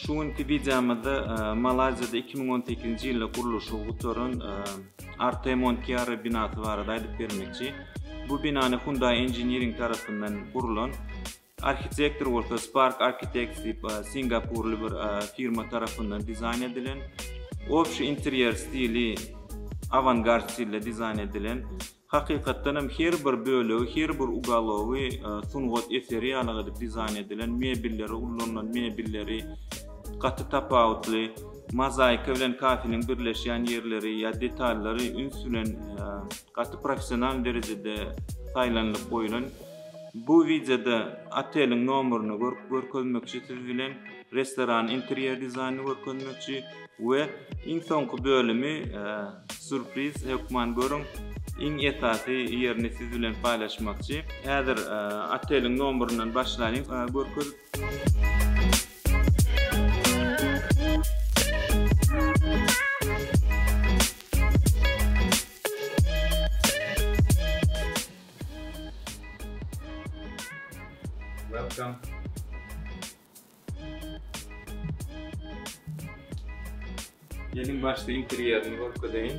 Şu anki videomda Malazya'da 2018 yılda kuruluşu Gutor'un Artemon Kiara binası var aydıp vermekçi. Bu binanı Hyundai Engineering tarafından kurulan architecture orta Spark Architects Singapurlu bir firma tarafından dizayn edilen, option interior stili avantgard stille dizayn edilen, hakikaten her bir bölüğü, her bir ugalığı sungot eseri alıp dizayn edilen mebilleri, kullanılan mebilleri, katı tapavutlu, mozaika bilen kafinin birleşen yerleri ya detalları ünsülen katı profesyonel derecede saylanıp koyulan. Bu videoda otelin numarını görkölmekçi bilen restoran interior dizaynı görkölmekçi ve en sonki bölümü sürpriz hükman görün. En esası yerini siz bilen paylaşmakçı. Eğer otelin numarından başlayın görköl. Welcome. Gelin başta interyerini görködeyin.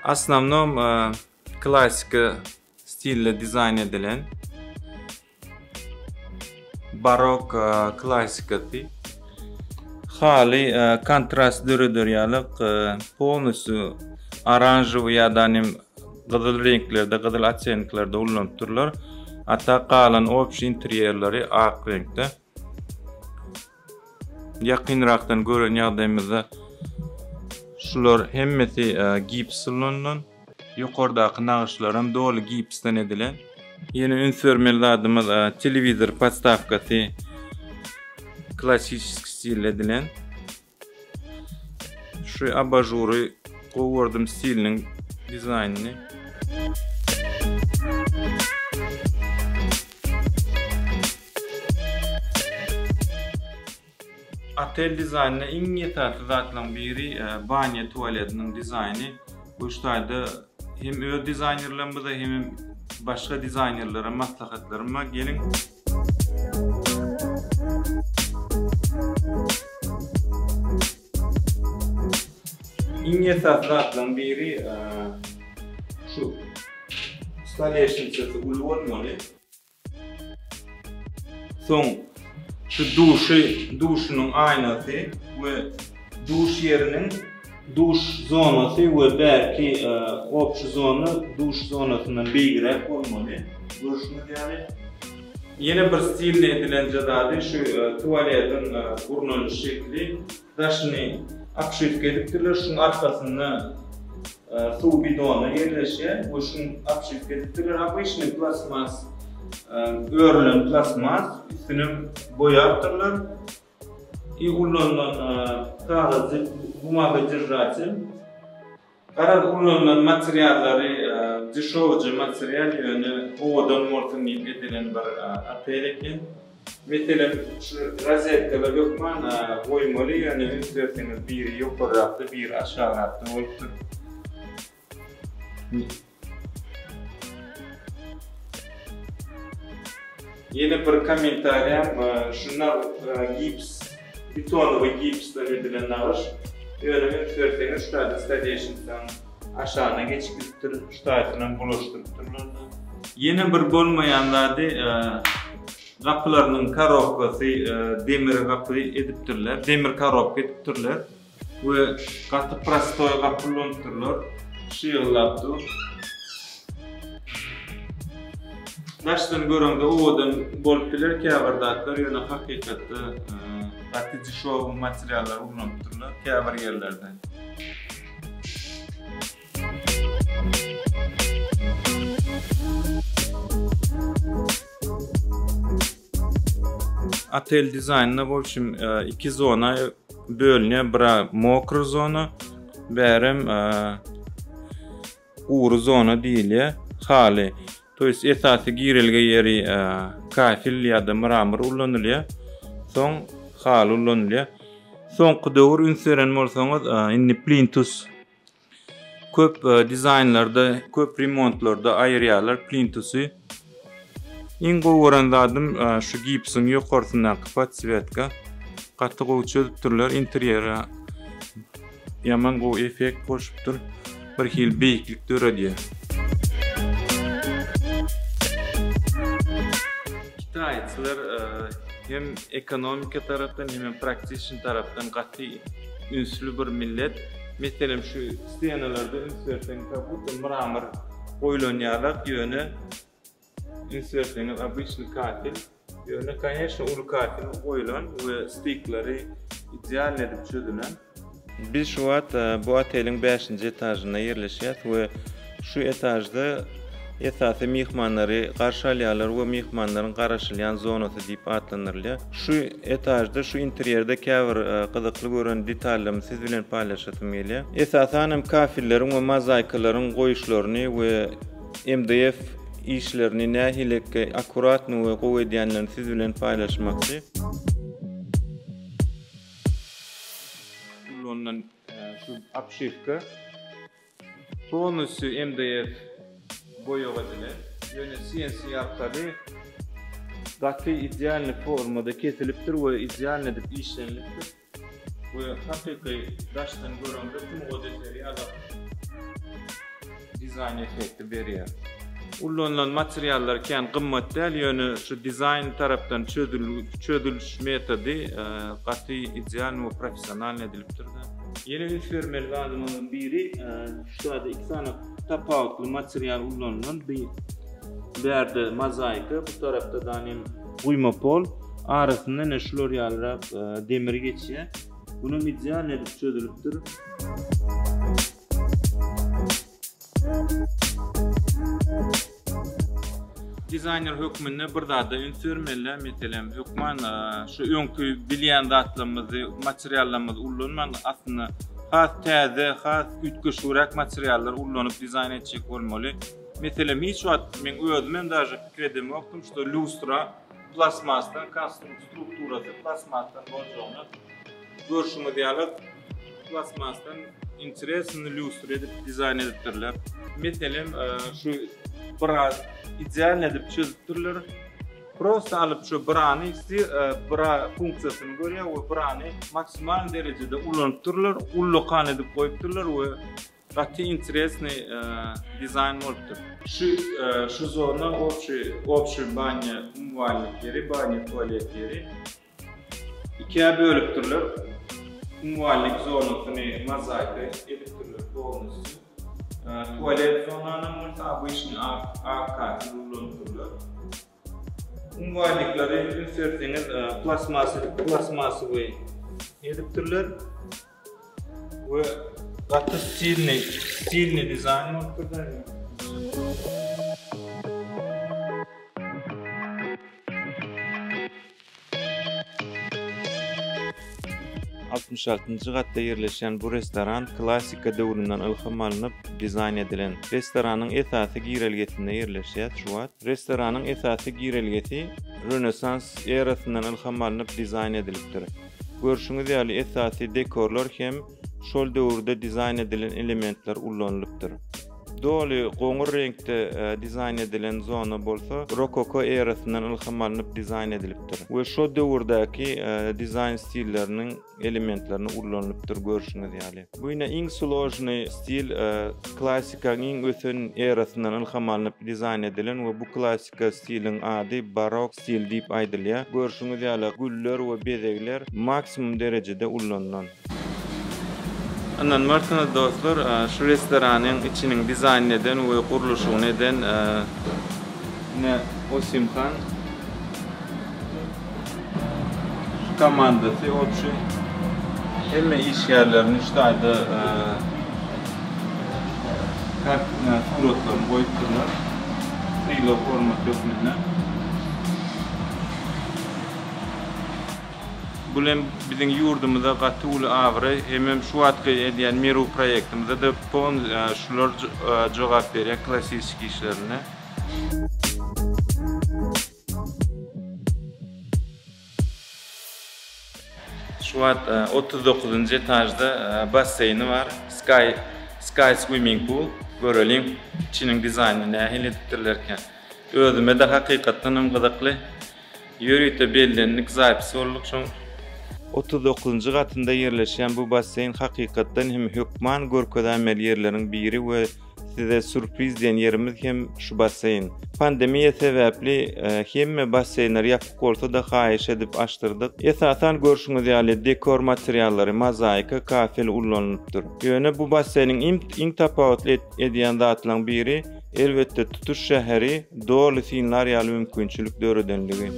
Основном klasik stille dizayn edilen barok klasik ati. Hali kontrast dörüdöryalık polnusu oranjıv ya da qızıl renklerde, qızıl atsenklerde ullanıp durlar. Hatta qalan option interyerleri ak renkte. Yakınraktan görün yağdayımızda şular hemmesi gips ulunan, yukarıdaki nağışlarım dolu gipsten edilen. Yeni ünsörmeladığımız televizor podstavkası klasik stil edilen. Şu abajuru kovurdum stilinin dizaynını. Otel dizaynına en yeterli zaten biri banyo tuvaletinin dizaynı. Bu iştayda hem öz dizaynerlarımıza hem başka dizaynerlara maslahatlarıma gelin. En yeterli zaten biri şu installation seti ulvanmalı. Son şu duşunun aynası ve duş yerinin duş zonası ve belki opş zonu duş zonasından bilgiler olmalı. Görüşünüz yani. Yeni bir stille edilen cadade şu tuvaletin kurulmuş şekli daşını akşif ediptirler. Şunun arkasında su bidonu yerleşiyor ve şunun akşif ediptirler. Apışını plasmas örülen plasmas üstüne boyaptırlar. Kullanılan kağıdı, bumağı cırratı. Kullanılan materyalleri, dışarıcı materyal yani ovadan morfin edilen bir ateleken. Mesela şu rozetkalar yokman koymalı yani üstürseniz biri yukarı attı, biri aşağı attı oldu. Yeni bir komentarım, şunlar gips, beton ve gips'ten edilen nağış. Öyle üstürseniz şu tane stadyasından aşağına geçip şu tarafından buluşturulur. Yeni bir bulmayanlarda kapılarının karobkası demir kapı ediptirler, demir karobka ediptirler ve katı prastoy kapılanırlar, şıyıllaptı. Daştan görüngde ovadan bolpiler käbirdatlar ýöne hakykatda atyjy şow materiallar ulanypdyrlar käbir yerlerde. Otel dizaynına в общем iki zona bölünýär. Bir mokry zona, bärim uğru zona diýilýär. Hali to есть esasy girilge yeri kafil ya da mramor ullanylýar. Soň hal ullanylýar. Soňky döwür ünseren bolsaňyz inni plintus. Köp dizaynlarda, köp remontlarda aýyrýarlar plintusy. En goýuran zadım şu gipsin ýokarsyna podsvetka. Gatty gowy çözüpdirler, interyera yaman gowy effekt goşupdyr. Bir hil beýiklik döredýär. Kitayçylar hem ekonomika tarapdan hem praktisyen tarapdan gatty ünsüli bir millet. Meselem şu stenalarda ünsürten kabut mramor goýulanýarlar ýöne ünsürten обычный kafel ýöne конечно ulu kafel goýulan we stiklary ideal edip çözülen. Biz şu wagt bu oteliň 5-nji etagyna ýerleşýär we şu etajda esasy mihmanlary garşalýarlar we mihmanlaryň garaşylýan zonasy diýip atlanyrlar. Şu etajda şu interyerde käbir gyzykly gören detallarmy siz bilen paýlaşatym gelýär. Esasan hem kafelleriň we mozaikalaryň goýuşlaryny we MDF işlerini nähilekke akuratny we gowy edýänlerini siz bilen paýlaşmakçy. Ondan şu apşifka polnosy MDF boýagylar ýöne CNC arkaly gatty idealny formada kesilipdir we idealny edip işlenipdir. Bu hakyky daşdan görende tüm o detary alıp dizayn efekti berýär. Ullanan materiallar kän gymmat däl ýöne şu dizayn tarapdan çözülüş metody gatty ideal we professional edilipdir. Yeni bir fermel gadymyň biri şurada iki tane tapawutly material ullanan bir berde mozaika bu tarafta da hem guyma pol arasynda näşler ýalyp demir geçýär. Bunun ideal edip çözülipdir. Dizayner hökmünde burada da ünsürmelle meselem hökman şu öňkü bilýän zatlarymyzy materiallarymyzy ullanman aslında has täze has ütgüşürek materiallar ullanyp dizayn etjek bolmaly. Meselem hiç wagt men özümem daşy fikir edem okdum što lustra plasmasdan strukturasy plasmasdan bolýany görşümi diýerler plasmasdan interesini lustra edip dizayn edipdirler. Meselem şu biraz ideal edip çözüpdirler. Prosta alıp şu brany bra funksiýasyny görýär we brany maksimal derejede ulanypdyrlar, ullukan edip goýupdyrlar we gatty interesni dizayn bolupdyr. Şu zona общий banya umwallikleri, banya tualetleri ikiye bölüpdyrlar. Umwallik zonasyny mozaika edipdirler polnosy. Tuvalet zonanyň obычный arka ulanypdyrlar. Umwalliklary ünsürteniz plasmasy we edipdirler we gatty stilni dizayn bolupdyrlar. 66-njy gatda ýerleşen bu restoran klassika döwründen ilham alynıp dizayn edilen restoranyň esasy girelgesinde ýerleşýär. Şu wagt restoranyň esasy girelgesi Rönesans erasyndan ilham alynıp dizayn edilipdir. Görşüňiz ýaly esasy dekorlar hem şol döwürde dizayn edilen elementler ullanılypdyr. Doly goňur reňkde dizayn edilen zona bolsa Rokoko erasyndan ilham alynıp dizayn edilipdir. We şo döwürdäki dizayn stilleriniň elementlerini ullanılypdyr görşüňiz ýaly. Bu ýene iň slojny stil klassikaň iň ösen erasyndan ilham alynıp dizayn edilen we bu klassika stiliň ady barok stil diýip aýdylýar. Görşüňiz ýaly güller we bezegler maksimum derejede ullanylan. Anan martana dostlar, şu restoranyň içiniň dizayn eden we guruluşyny eden Osimhan komandasy opşy hemme iş ýerlerini işdaýda suratlaryny goýupdyrlar. Trilo format ýokmyna. Bulem biziň ýurdumyzda gatty uly awry, hemem şu wagtky edýän meru proýektimizde de şular jogap berýär klassik işlerine. Şu wagt 39-njy etajda basseyni bar, Sky Swimming Pool, görelim içiniň dizaýnyny nähil edipdirlerken. Özüme de hakykatdan gyzykly. Ýörüýte bellenlik zaýpsy bolduk şoň. 39-njy gatynda yerleşen bu basseyn hakykatdan hem hökman görkezämel yerleriň biri we size sürpriz diýen yerimiz hem şu basseyn. Pandemiýa sebäpli hemme basseynler ýapyk bolsa da haýyş edip açdyrdyk. Esasan görşüňiz ýaly dekor materiallary, mozaika, kafel ullanılypdyr. Ýöne bu basseyniň iň tapawutly edýän zatlaryň biri elbetde tutuş şäheri dolu sinlar ýaly mümkinçilik döredenligi.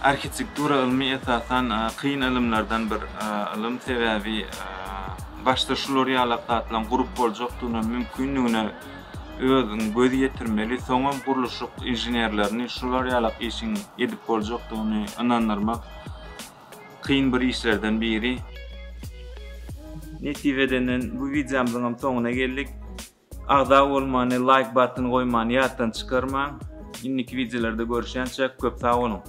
Arkitektura ilmi esasan kıyın ilimlerden bir ilim sebäbi başta şular ýalakatlan gurup boljakdygyna mümkinligine özüň gözi ýetirmeli, soňa guruluşyk inženerlerini şular ýalak işin edip boljakdygyny inandyrmak kıyın bir işlerden biri. Netijeden bu videomyzyň soňuna geldik. Agda bolmany, like button goýmany ýatdan çykarmaň. Inniki videolerde görüşençe köp sag bolun.